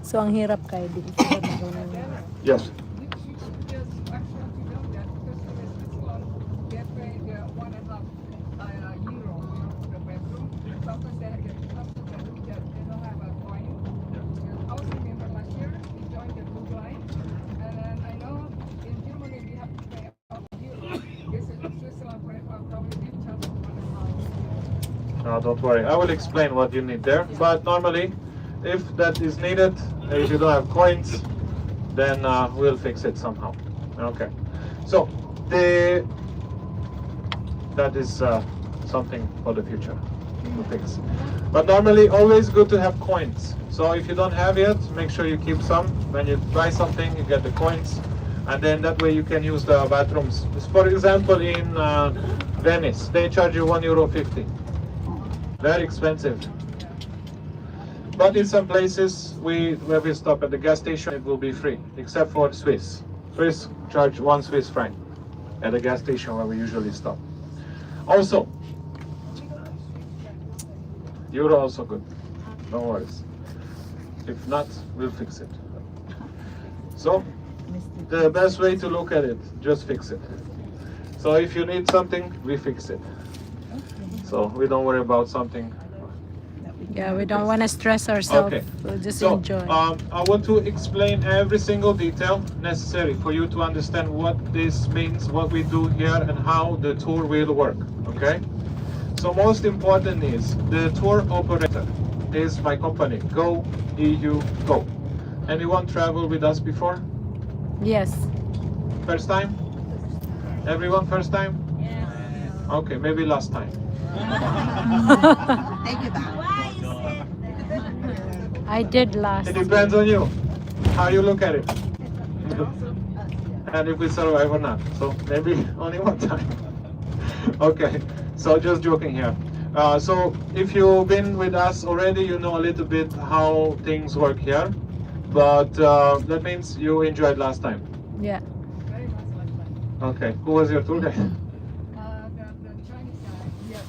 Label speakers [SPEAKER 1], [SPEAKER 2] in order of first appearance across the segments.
[SPEAKER 1] So, ang hirap kayo din.
[SPEAKER 2] Yes. Don't worry, I will explain what you need there. But normally, if that is needed, if you don't have coins, then we'll fix it somehow. Okay. So that is something for the future to fix. But normally, always good to have coins. So if you don't have it, make sure you keep some. When you buy something, you get the coins, and then that way you can use the bathrooms. For example, in Venice, they charge you €1.50. Very expensive. But in some places, where we stop at the gas station, it will be free, except for Swiss. Swiss charge £1 at the gas station where we usually stop. Also, Euro also good. No worries. If not, we'll fix it. So, the best way to look at it, just fix it. So if you need something, we fix it. So we don't worry about something.
[SPEAKER 1] Yeah, we don't want to stress ourselves.
[SPEAKER 2] Okay.
[SPEAKER 1] We'll just
[SPEAKER 2] So,
[SPEAKER 1] enjoy.
[SPEAKER 2] I want to explain every single detail necessary for you to understand what this means, what we do here, and how the tour will work. Okay? So most important is the tour operator is my company, Go EU Go. Anyone travel with us before?
[SPEAKER 1] Yes.
[SPEAKER 2] First time? Everyone first time?
[SPEAKER 3] Yeah.
[SPEAKER 2] Okay, maybe last time.
[SPEAKER 3] Take it back.
[SPEAKER 1] I did last.
[SPEAKER 2] It depends on you, how you look at it. And if we survive or not. So maybe only one time. Okay, so just joking here. So if you've been with us already, you know a little bit how things work here. But that means you enjoyed last time.
[SPEAKER 1] Yeah.
[SPEAKER 4] Very much like that.
[SPEAKER 2] Okay, who was your tour guide?
[SPEAKER 4] The Chinese guy, yes.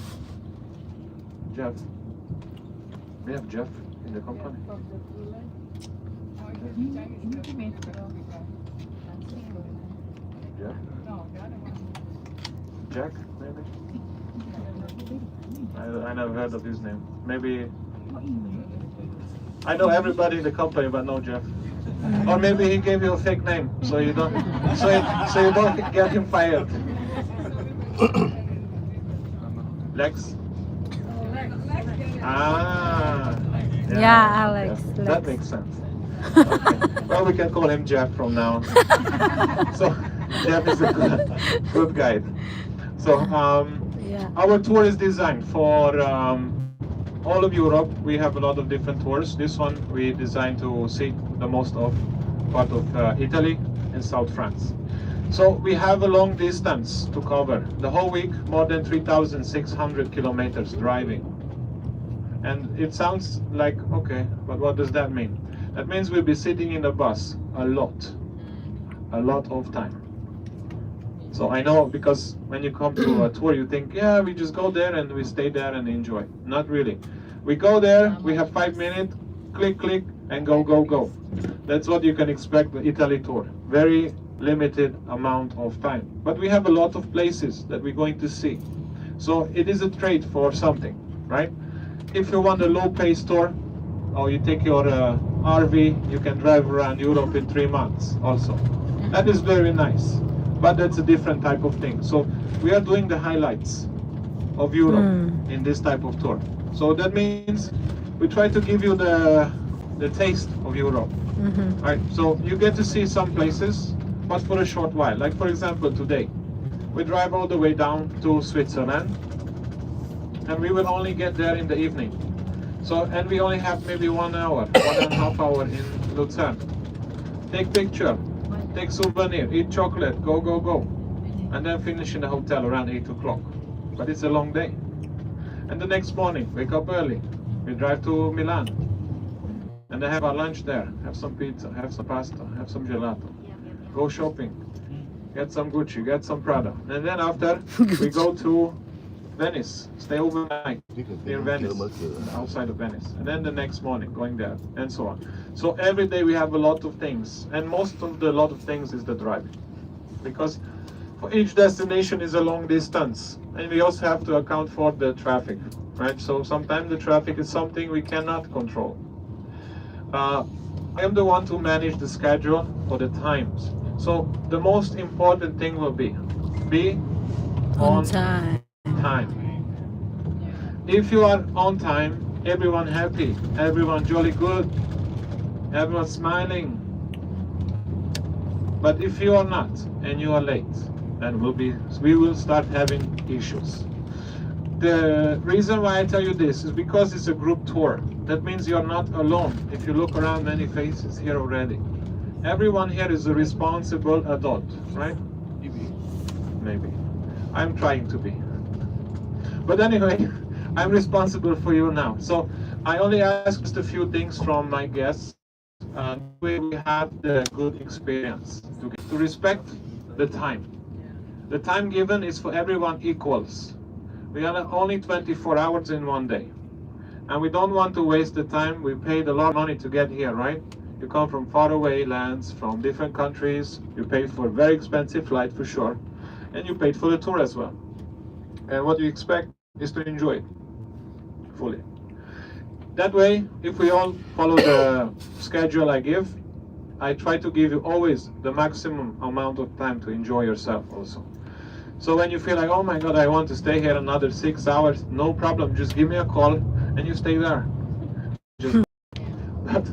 [SPEAKER 2] Jeff. We have Jeff in the company.
[SPEAKER 4] From the blue line. Oh, it was the Chinese guy.
[SPEAKER 2] Jeff?
[SPEAKER 4] No, the other one.
[SPEAKER 2] Jack, maybe? I never heard of his name. Maybe I know everybody in the company, but no Jeff. Or maybe he gave you a fake name, so you don't, so you don't get him fired. Lex? Ah.
[SPEAKER 1] Yeah, Alex,
[SPEAKER 2] That
[SPEAKER 1] Lex.
[SPEAKER 2] makes sense. Okay. Well, we can call him Jeff from now on. So Jeff is a good guide. So
[SPEAKER 1] Yeah.
[SPEAKER 2] our tour is designed for all of Europe. We have a lot of different tours. This one we designed to see the most of part of Italy and South France. So we have a long distance to cover. The whole week, more than 3,600 kilometers driving. And it sounds like, okay, but what does that mean? That means we'll be sitting in the bus a lot of time. So I know, because when you come to a tour, you think, yeah, we just go there and we stay there and enjoy. Not really. We go there, we have 5 minutes, click, click, and go, go, go. That's what you can expect the Italy tour. Very limited amount of time. But we have a lot of places that we're going to see. So it is a trade for something, right? If you want a low-pace tour, or you take your RV, you can drive around Europe in 3 months also. That is very nice. But that's a different type of thing. So we are doing the highlights of Europe in this type of tour. So that means we try to give you the taste of Europe. Right? So you get to see some places, but for a short while. Like for example today, we drive all the way down to Switzerland, and we will only get there in the evening. So, and we only have maybe 1 hour, 1.5 hours in Lucerne. Take picture. Take souvenir, eat chocolate, go, go, go. And then finish in the hotel around 8 o'clock. But it's a long day. And the next morning, wake up early. We drive to Milan. And then have our lunch there. Have some pizza, have some pasta, have some gelato. Go shopping. Get some Gucci, get some Prada. And then after, we go to Venice, stay overnight
[SPEAKER 5] นี่คือ
[SPEAKER 2] near
[SPEAKER 5] เจอ
[SPEAKER 2] Venice,
[SPEAKER 5] เมื่อคืน
[SPEAKER 2] outside of Venice, and then the next morning going there, and so on. So every day we have a lot of things, and most of the lot of things is the driving, because for each destination is a long distance, and we also have to account for the traffic, right? So sometimes the traffic is something we cannot control. I am the one to manage the schedule for the times. So the most important thing will be
[SPEAKER 1] On time.
[SPEAKER 2] time. If you are on time, everyone happy, everyone jolly good, everyone smiling. But if you are not and you are late, then we will start having issues. The reason why I tell you this is because it's a group tour. That means you're not alone. If you look around, many faces here already. Everyone here is a responsible adult, right? Maybe. I'm trying to be. But anyway, I'm responsible for you now. So I only ask just a few things from my guests. We have the good experience to respect the time. The time given is for everyone equals. We are only 24 hours in one day. And we don't want to waste the time. We paid a lot of money to get here, right? You come from faraway lands, from different countries. You paid for a very expensive flight for sure. And you paid for the tour as well. And what you expect is to enjoy it fully. That way, if we all follow the schedule I give, I try to give you always the maximum amount of time to enjoy yourself also. So when you feel like, oh my God, I want to stay here another 6 hours, no problem, just give me a call and you stay there. But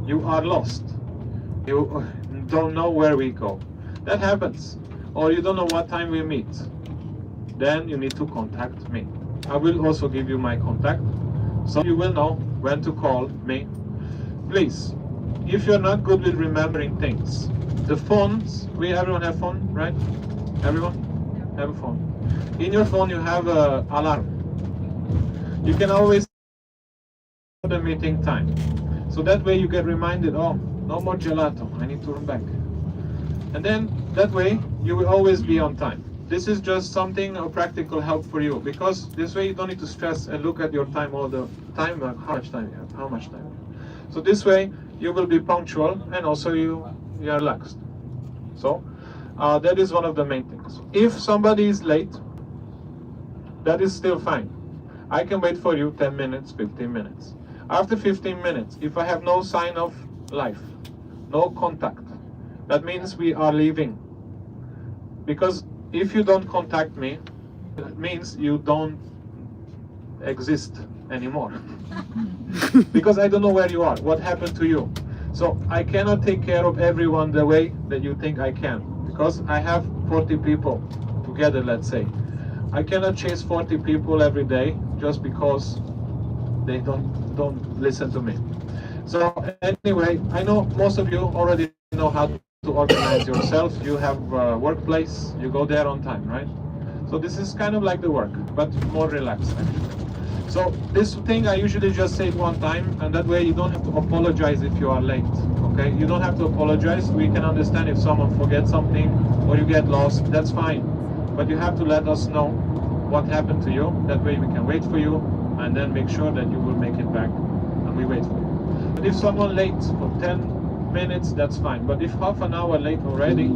[SPEAKER 2] you are lost. You don't know where we go. That happens. Or you don't know what time we meet. Then you need to contact me. I will also give you my contact, so you will know when to call me. Please, if you're not good with remembering things, the phones, everyone have phone, right? Everyone have a phone. In your phone you have a alarm. You can always the meeting time. So that way you get reminded, oh, no more gelato, I need to run back. And then that way you will always be on time. This is just something of practical help for you, because this way you don't need to stress and look at your time all the time, like how much time you have, how much time. So this way you will be punctual and also you are relaxed. So that is one of the main things. If somebody is late, that is still fine. I can wait for you 10 minutes, 15 minutes. After 15 minutes, if I have no sign of life, no contact, that means we are leaving. Because if you don't contact me, it means you don't exist anymore. Because I don't know where you are, what happened to you. So I cannot take care of everyone the way that you think I can. Because I have 40 people together, let's say. I cannot chase 40 people every day just because they don't listen to me. So anyway, I know most of you already know how to organize yourself. You have a workplace, you go there on time, right? So this is kind of like the work, but more relaxed actually. So this thing I usually just say it one time, and that way you don't have to apologize if you are late, okay? You don't have to apologize. We can understand if someone forgets something or you get lost, that's fine. But you have to let us know what happened to you. That way we can wait for you and then make sure that you will make it back, and we wait for you. But if someone late for 10 minutes, that's fine. But if half an hour late already,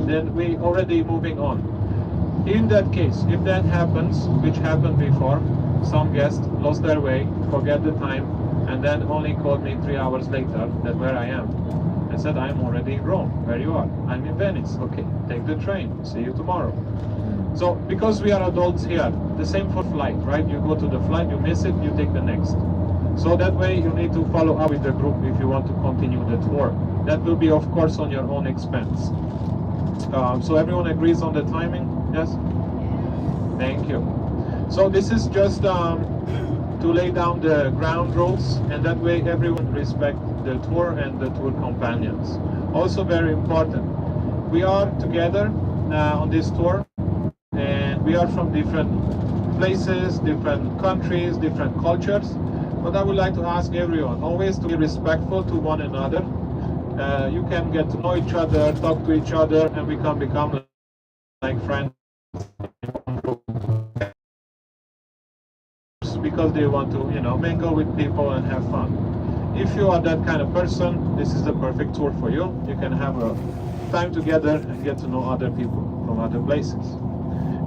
[SPEAKER 2] then we already moving on. In that case, if that happens, which happened before, some guest lost their way, forget the time, and then only called me 3 hours later that where I am. I said, I'm already in Rome. Where you are? I'm in Venice. Okay, take the train. See you tomorrow. So because we are adults here, the same for flight, right? You go to the flight, you miss it, you take the next. So that way you need to follow up with the group if you want to continue the tour. That will be of course on your own expense. So everyone agrees on the timing? Yes? Thank you. So this is just to lay down the ground rules, and that way everyone respect the tour and the tour companions. Also very important, we are together on this tour, and we are from different places, different countries, different cultures. But I would like to ask everyone always to be respectful to one another. You can get to know each other, talk to each other, and we can become like friends because they want to, mingle with people and have fun. If you are that kind of person, this is the perfect tour for you. You can have a time together and get to know other people from other places.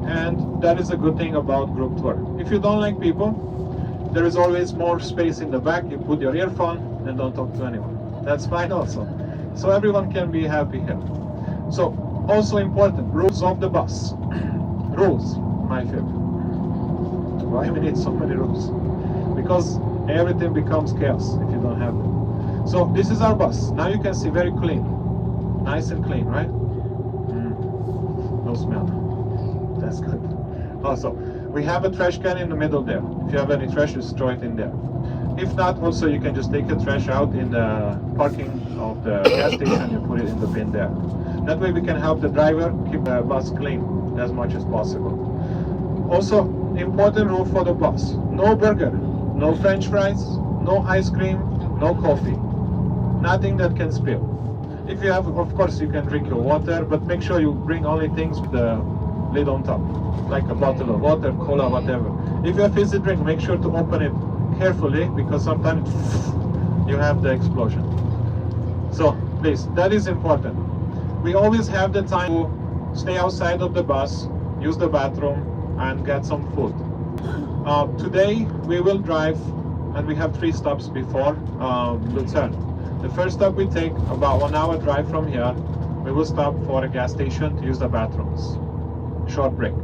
[SPEAKER 2] And that is a good thing about group tour. If you don't like people, there is always more space in the back. You put your earphone and don't talk to anyone. That's fine also. So everyone can be happy here. So also important, rules of the bus. Rules, my favorite. Why we need so many rules? Because everything becomes chaos if you don't have them. So this is our bus. Now you can see very clean. Nice and clean, right? No smell. That's good. Also, we have a trash can in the middle there. If you have any trash, just throw it in there. If not, also you can just take the trash out in the parking of the gas station and put it in the bin there. That way we can help the driver keep the bus clean as much as possible. Also, important rule for the bus. No burger, no french fries, no ice cream, no coffee. Nothing that can spill. If you have, of course, you can drink your water, but make sure you bring only things with the lid on top, like a bottle of water, cola, whatever. If you have fizzy drink, make sure to open it carefully, because sometimes you have the explosion. So please, that is important. We always have the time to stay outside of the bus, use the bathroom, and get some food. Today we will drive, and we have 3 stops before Lucerne. The first stop we take, about 1 hour drive from here. We will stop for a gas station to use the bathrooms. Short break.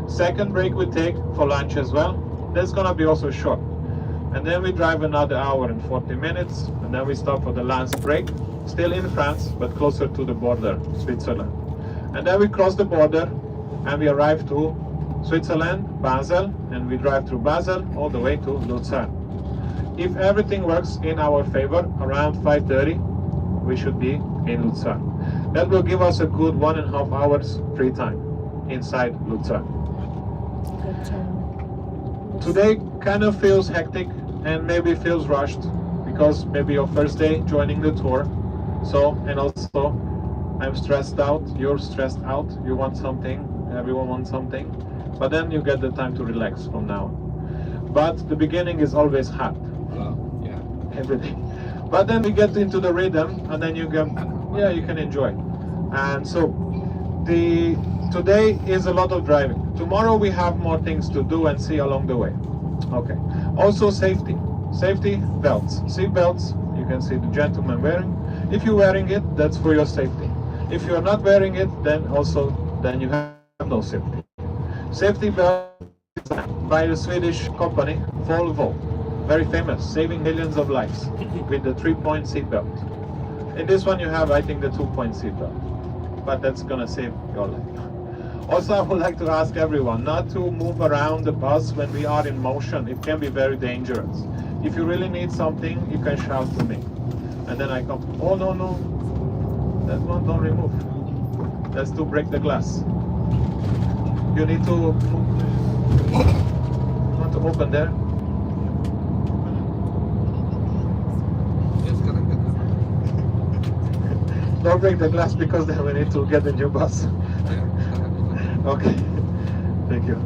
[SPEAKER 2] Second break we take for lunch as well. That's gonna be also short. And then we drive another hour and 40 minutes, and then we stop for the last break, still in France, but closer to the border, Switzerland. And then we cross the border, and we arrive to Switzerland, Basel, and we drive through Basel all the way to Lucerne. If everything works in our favor, around 5:30, we should be in Lucerne. That will give us a good 1.5 hours free time inside Lucerne. Today kind of feels hectic and maybe feels rushed, because maybe your first day joining the tour. So, and also I'm stressed out, you're stressed out, you want something, everyone wants something, but then you get the time to relax from now on. But the beginning is always hard. Everything. But then we get into the rhythm, and then you can enjoy. And so today is a lot of driving. Tomorrow we have more things to do and see along the way. Okay. Also safety belts, seat belts. You can see the gentleman wearing. If you're wearing it, that's for your safety. If you're not wearing it, then you have no safety. Safety belt by a Swedish company, Volvo. Very famous, saving millions of lives with the 3-point seatbelt. In this one you have, I think, the 2-point seatbelt, but that's gonna save your life. Also, I would like to ask everyone not to move around the bus when we are in motion. It can be very dangerous. If you really need something, you can shout to me, and then I come. Oh no, that one don't remove. That's to break the glass. You need to want to open there. Don't break the glass, because then we need to get the new bus. Okay, thank you.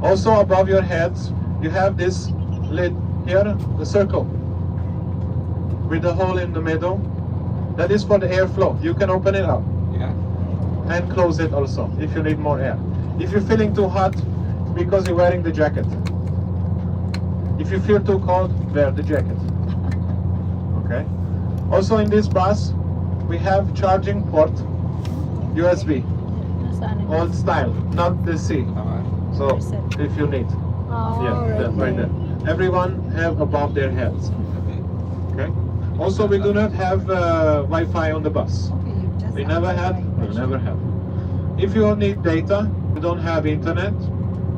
[SPEAKER 2] Also above your heads, you have this lid here, the circle, with the hole in the middle. That is for the airflow. You can open it up and close it also if you need more air. If you're feeling too hot, it's because you're wearing the jacket. If you feel too cold, wear the jacket. Okay. Also in this bus, we have charging port, USB, old style, not the C. So if you need, that's right there. Everyone have above their heads. Okay. Also, we do not have Wi-Fi on the bus. We never had, we never have. If you need data, you don't have internet.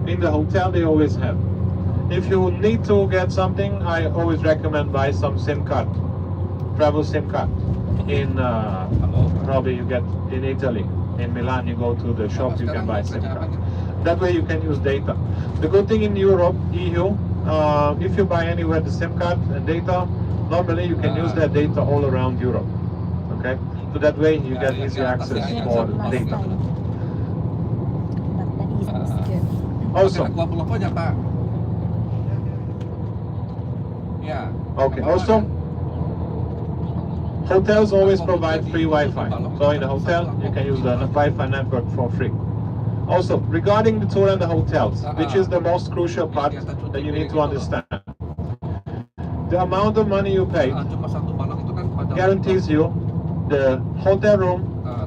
[SPEAKER 2] In the hotel, they always have. If you need to get something, I always recommend buy some SIM card, travel SIM card. In probably you get in Italy, in Milan, you go to the shop, you can buy SIM card. That way you can use data. The good thing in Europe, EU, if you buy anywhere the SIM card and data, normally you can use that data all around Europe. Okay, so that way you get easy access for data. Also,
[SPEAKER 5] Yeah.
[SPEAKER 2] Okay. Also, hotels always provide free Wi-Fi. So in the hotel, you can use the Wi-Fi network for free. Also, regarding the tour and the hotels, which is the most crucial part that you need to understand. The amount of money you pay
[SPEAKER 5] Cuma satu balok itu kan pada
[SPEAKER 2] guarantees you the hotel room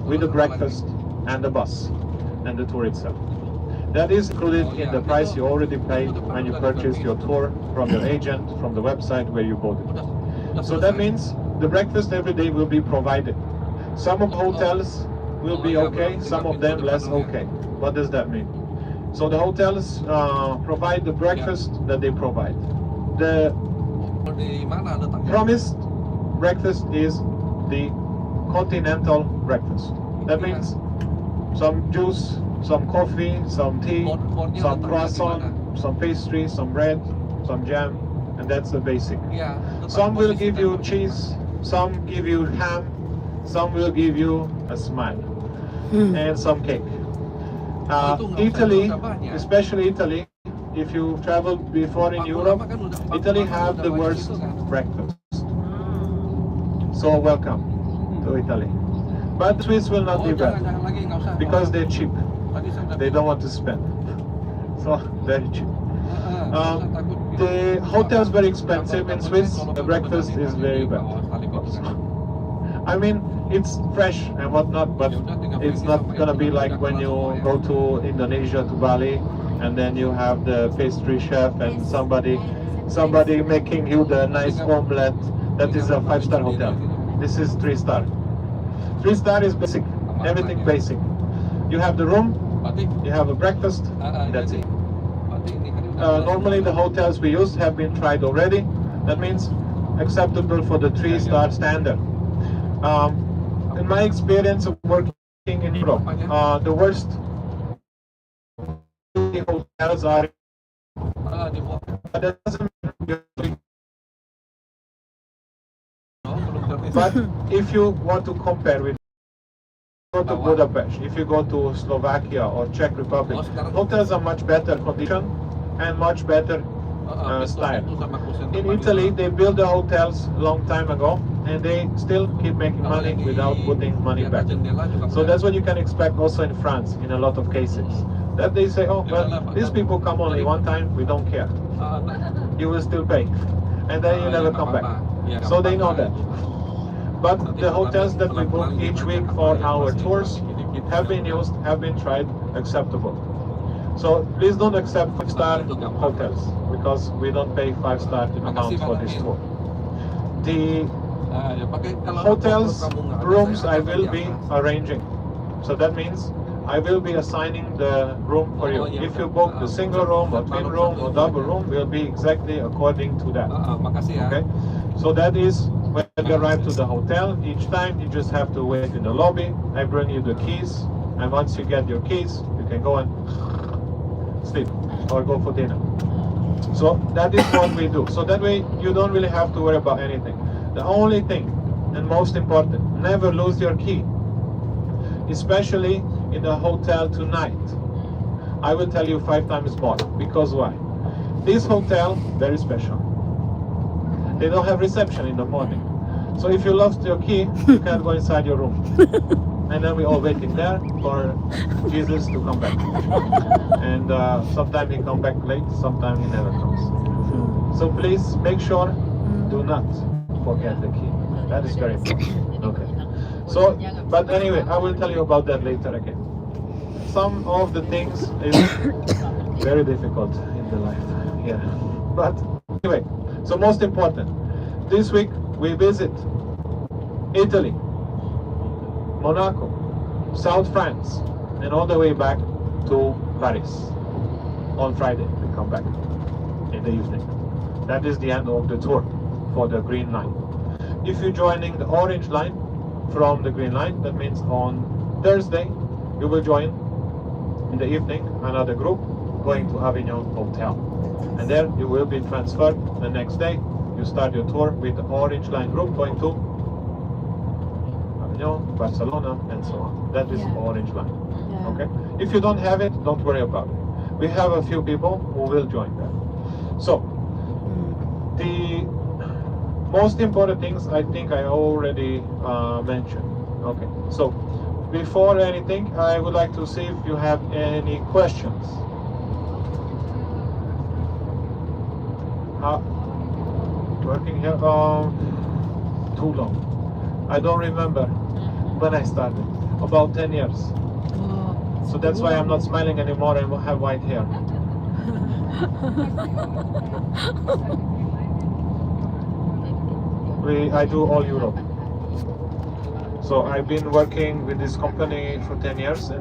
[SPEAKER 2] with the breakfast and the bus and the tour itself. That is included in the price you already paid when you purchased your tour from your agent, from the website where you bought it. So that means the breakfast every day will be provided. Some of hotels will be okay, some of them less okay. What does that mean? So the hotels provide the breakfast that they provide. The
[SPEAKER 5] di mana letaknya?
[SPEAKER 2] promised breakfast is the continental breakfast. That means some juice, some coffee, some tea, some croissant, some pastry, some bread, some jam, and that's the basic.
[SPEAKER 5] Iya.
[SPEAKER 2] Some will give you cheese, some give you ham, some will give you a smile, and some cake. Italy, especially Italy, if you traveled before in Europe, Italy have the worst breakfast. So welcome to Italy. But Swiss will not be bad
[SPEAKER 5] Jangan lagi, nggak usah.
[SPEAKER 2] because they're cheap.
[SPEAKER 5] Tadi saya udah
[SPEAKER 2] They don't want to spend. So very cheap. The hotel's very expensive in Swiss. The breakfast is very bad. I mean, it's fresh and whatnot, but it's not gonna be like when you go to Indonesia, to Bali, and then you have the pastry chef and somebody making you the nice omelette. That is a 5-star hotel. This is 3-star. 3-star is basic, everything basic. You have the room, you have a breakfast, that's it. Normally the hotels we use have been tried already. That means acceptable for the 3-star standard. In my experience of working in Europe, the worst hotels are. That doesn't mean. But if you want to compare with, go to Budapest, if you go to Slovakia or Czech Republic, hotels are much better condition and much better style. In Italy, they built the hotels a long time ago, and they still keep making money without putting money back. So that's what you can expect also in France in a lot of cases. That they say, oh, well, these people come only one time, we don't care. You will still pay. And then you never come back. So they know that. But the hotels that we book each week for our tours have been used, have been tried, acceptable. So please don't accept 5-star hotels because we don't pay 5-star amount for this tour. The hotels rooms I will be arranging. So that means I will be assigning the room for you. If you book the single room or twin room or double room, will be exactly according to that. Okay? So that is when you arrive to the hotel. Each time you just have to wait in the lobby. I bring you the keys, and once you get your keys, you can go and sleep or go for dinner. So that is what we do. So that way you don't really have to worry about anything. The only thing, and most important, never lose your key, especially in the hotel tonight. I will tell you 5 times more. Because why? This hotel, very special. They don't have reception in the morning. So if you lost your key, you can't go inside your room. And then we're all waiting there for Jesus to come back. And sometimes he comes back late, sometimes he never comes. So please make sure, do not forget the key. That is very important. Okay. So, but anyway, I will tell you about that later again. Some of the things is very difficult in the life. Yeah. But anyway, so most important, this week we visit Italy, Monaco, South France, and all the way back to Paris. On Friday we come back in the evening. That is the end of the tour for the Green Line. If you're joining the Orange Line from the Green Line, that means on Thursday you will join in the evening another group going to Avignon Hotel. And there you will be transferred the next day. You start your tour with the Orange Line group going to Avignon, Barcelona, and so on. That is Orange Line. Okay? If you don't have it, don't worry about it. We have a few people who will join that. So, the most important things I think I already mentioned. Okay, so before anything, I would like to see if you have any questions. Working here too long. I don't remember when I started. About 10 years. So that's why I'm not smiling anymore and have white hair. I do all Europe. So I've been working with this company for 10 years.